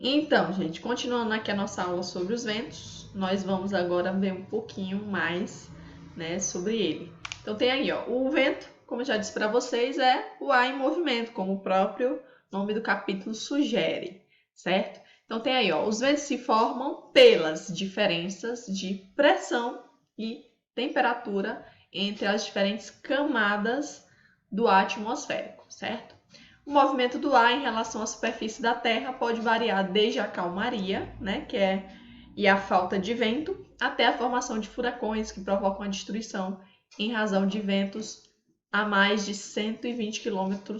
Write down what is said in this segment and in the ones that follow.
Então, gente, continuando aqui a nossa aula sobre os ventos, nós vamos agora ver um pouquinho mais, né, sobre ele. Então tem aí, ó, o vento, como eu já disse para vocês, é o ar em movimento, como o próprio nome do capítulo sugere, certo? Então tem aí, ó, os ventos se formam pelas diferenças de pressão e temperatura entre as diferentes camadas do ar atmosférico, certo? O movimento do ar em relação à superfície da Terra pode variar desde a calmaria, né, e a falta de vento, até a formação de furacões que provocam a destruição em razão de ventos a mais de 120 km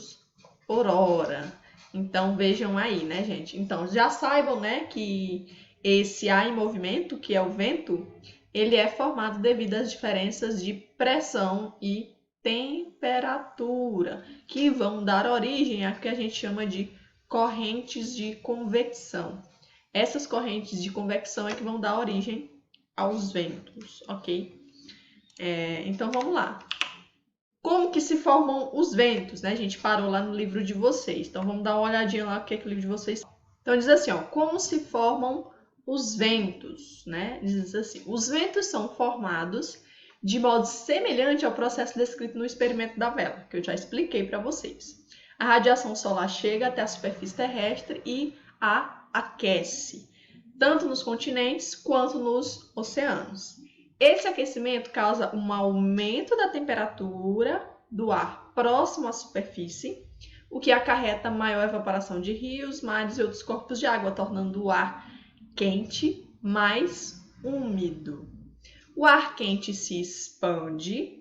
por hora. Então vejam aí, né, gente? Então já saibam, né, que esse ar em movimento, que é o vento, ele é formado devido às diferenças de pressão e temperatura, que vão dar origem a que a gente chama de correntes de convecção. Essas correntes de convecção é que vão dar origem aos ventos, ok? Então vamos lá. Como que se formam os ventos, né? A gente parou lá no livro de vocês. Então vamos dar uma olhadinha lá o que é que o livro de vocês. Então diz assim, ó, como se formam os ventos, né? Diz assim: os ventos são formados de modo semelhante ao processo descrito no experimento da vela, que eu já expliquei para vocês. A radiação solar chega até a superfície terrestre e a aquece, tanto nos continentes quanto nos oceanos. Esse aquecimento causa um aumento da temperatura do ar próximo à superfície, o que acarreta maior evaporação de rios, mares e outros corpos de água, tornando o ar quente mais úmido. O ar quente se expande,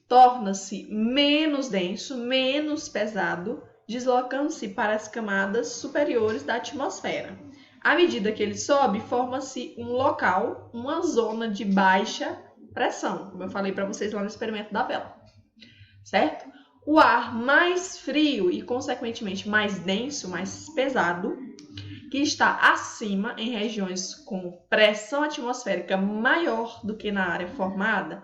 torna-se menos denso, menos pesado, deslocando-se para as camadas superiores da atmosfera. À medida que ele sobe, forma-se um local, uma zona de baixa pressão, como eu falei para vocês lá no experimento da vela, certo? O ar mais frio e, consequentemente, mais denso, mais pesado, que está acima em regiões com pressão atmosférica maior do que na área formada,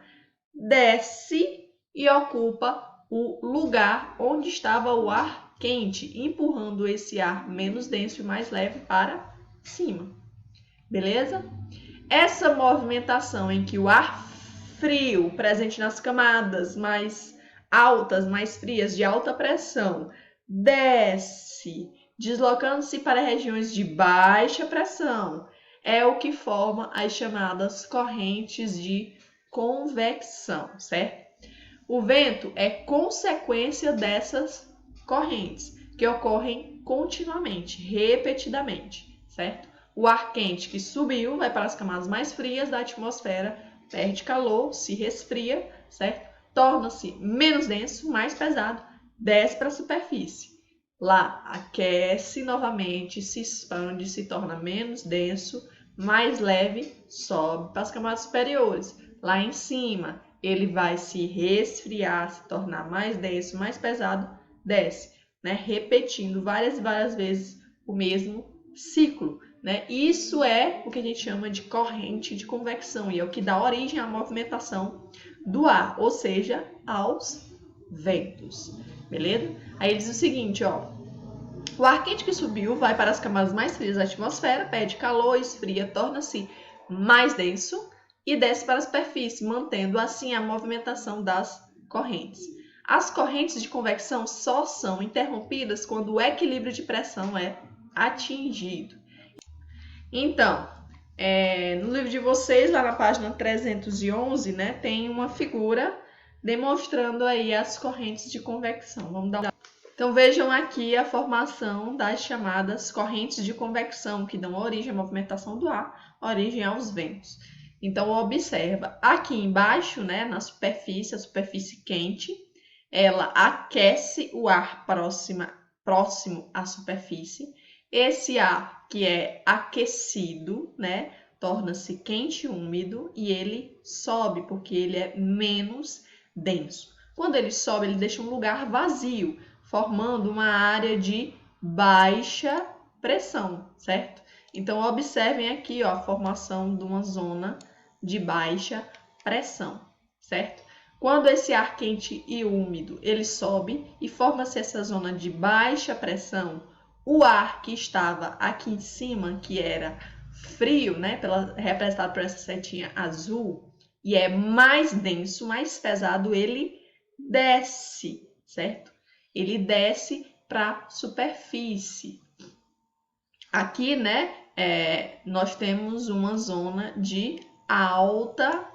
desce e ocupa o lugar onde estava o ar quente, empurrando esse ar menos denso e mais leve para cima. Beleza? Essa movimentação em que o ar frio, presente nas camadas mais altas, mais frias, de alta pressão, desce, deslocando-se para regiões de baixa pressão, é o que forma as chamadas correntes de convecção, certo? O vento é consequência dessas correntes, que ocorrem continuamente, repetidamente, certo? O ar quente que subiu vai para as camadas mais frias da atmosfera, perde calor, se resfria, certo? Torna-se menos denso, mais pesado, desce para a superfície. Lá aquece novamente, se expande, se torna menos denso, mais leve, sobe para as camadas superiores. Lá em cima, ele vai se resfriar, se tornar mais denso, mais pesado, desce, né? Repetindo várias e várias vezes o mesmo ciclo, né? Isso é o que a gente chama de corrente de convecção e é o que dá origem à movimentação do ar, ou seja, aos ventos, beleza? Aí ele diz o seguinte, ó: o ar quente que subiu vai para as camadas mais frias da atmosfera, perde calor, esfria, torna-se mais denso e desce para a superfície, mantendo assim a movimentação das correntes. As correntes de convecção só são interrompidas quando o equilíbrio de pressão é atingido. Então, no livro de vocês, lá na página 311, né, tem uma figura demonstrando aí as correntes de convecção. Vamos dar. Então vejam aqui a formação das chamadas correntes de convecção, que dão origem à movimentação do ar, origem aos ventos. Então observa, aqui embaixo, né, na superfície, a superfície quente, ela aquece o ar próximo à superfície. Esse ar que é aquecido, né, torna-se quente e úmido e ele sobe porque ele é menos denso. Quando ele sobe, ele deixa um lugar vazio, formando uma área de baixa pressão, certo? Então, observem aqui, ó, a formação de uma zona de baixa pressão, certo? Quando esse ar quente e úmido ele sobe e forma-se essa zona de baixa pressão, o ar que estava aqui em cima, que era frio, né, representado por essa setinha azul, e é mais denso, mais pesado, ele desce, certo? Ele desce para a superfície. Aqui, né, nós temos uma zona de alta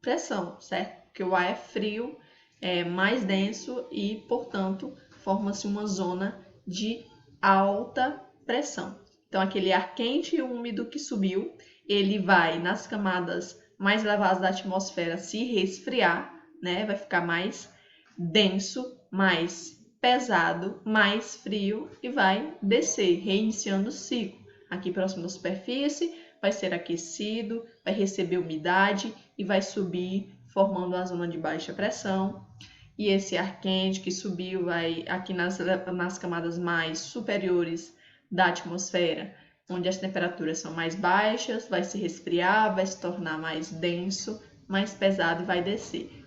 pressão, certo? Porque o ar é frio, é mais denso e, portanto, forma-se uma zona de alta pressão. Então, aquele ar quente e úmido que subiu, ele vai nas camadas mais elevadas da atmosfera se resfriar, né? Vai ficar mais denso, mais pesado, mais frio e vai descer, reiniciando o ciclo. Aqui próximo da superfície, vai ser aquecido, vai receber umidade e vai subir, formando a zona de baixa pressão. E esse ar quente que subiu vai aqui nas camadas mais superiores da atmosfera, onde as temperaturas são mais baixas, vai se resfriar, vai se tornar mais denso, mais pesado e vai descer,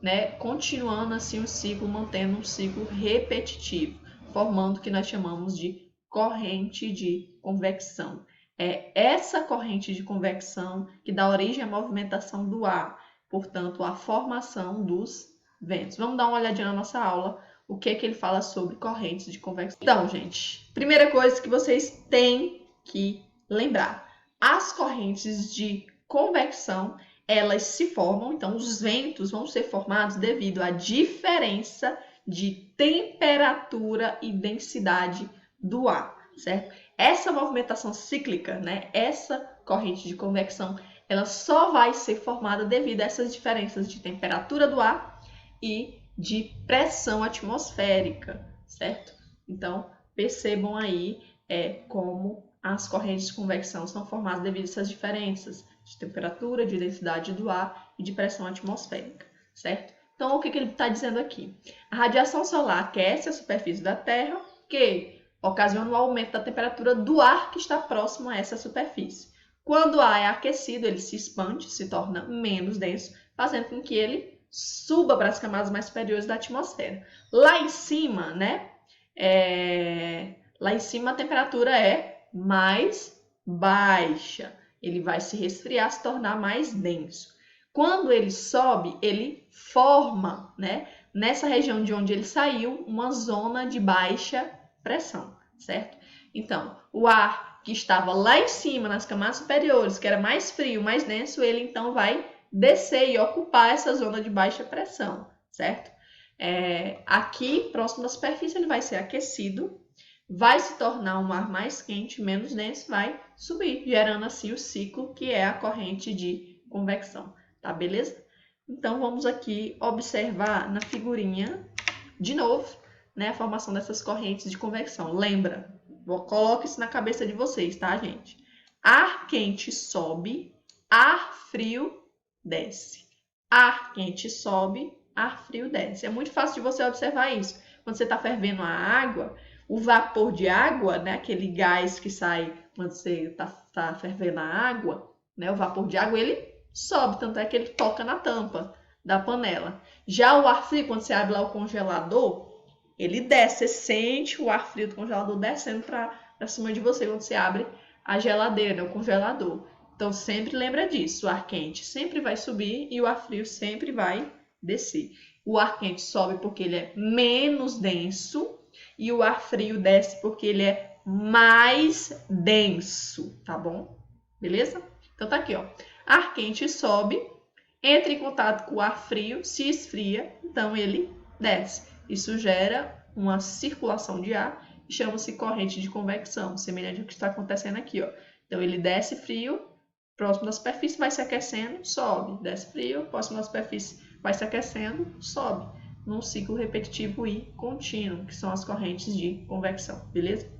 né? Continuando assim o ciclo, mantendo um ciclo repetitivo, formando o que nós chamamos de corrente de convecção. É essa corrente de convecção que dá origem à movimentação do ar, portanto, à formação dos ventos. Vamos dar uma olhadinha na nossa aula, o que ele fala sobre correntes de convecção. Então, gente, primeira coisa que vocês têm que lembrar: as correntes de convecção, elas se formam, então os ventos vão ser formados devido à diferença de temperatura e densidade do ar, certo? Essa movimentação cíclica, né, essa corrente de convecção, ela só vai ser formada devido a essas diferenças de temperatura do ar e de pressão atmosférica, certo? Então, percebam aí como as correntes de convecção são formadas devido a essas diferenças de temperatura, de densidade do ar e de pressão atmosférica, certo? Então, o que ele está dizendo aqui? A radiação solar aquece a superfície da Terra, que ocasiona o aumento da temperatura do ar que está próximo a essa superfície. Quando o ar é aquecido, ele se expande, se torna menos denso, fazendo com que ele suba para as camadas mais superiores da atmosfera. Lá em cima, né? Lá em cima a temperatura é mais baixa. Ele vai se resfriar, se tornar mais denso. Quando ele sobe, ele forma, né, nessa região de onde ele saiu, uma zona de baixa pressão, certo? Então, o ar que estava lá em cima, nas camadas superiores, que era mais frio, mais denso, ele então vai descer e ocupar essa zona de baixa pressão, certo? Aqui, próximo da superfície, ele vai ser aquecido, vai se tornar um ar mais quente, menos denso, vai subir, gerando assim o ciclo que é a corrente de convecção, tá beleza? Então vamos aqui observar na figurinha, de novo, né, a formação dessas correntes de convecção. Lembra, coloque isso na cabeça de vocês, tá, gente? Ar quente sobe, ar frio desce. Ar quente sobe, ar frio desce. É muito fácil de você observar isso. Quando você está fervendo a água, o vapor de água, né, aquele gás que sai quando você está fervendo a água, né, o vapor de água, ele sobe, tanto é que ele toca na tampa da panela. Já o ar frio, quando você abre lá o congelador, ele desce, você sente o ar frio do congelador descendo para cima de você quando você abre a geladeira, né, o congelador. Então, sempre lembra disso, o ar quente sempre vai subir e o ar frio sempre vai descer. O ar quente sobe porque ele é menos denso, e o ar frio desce porque ele é mais denso, tá bom? Beleza? Então tá aqui, ó. Ar quente sobe, entra em contato com o ar frio, se esfria, então ele desce. Isso gera uma circulação de ar e chama-se corrente de convecção, semelhante ao que está acontecendo aqui, ó. Então ele desce frio, próximo da superfície vai se aquecendo, sobe. Desce frio, próximo da superfície vai se aquecendo, sobe. Num ciclo repetitivo e contínuo, que são as correntes de convecção, beleza?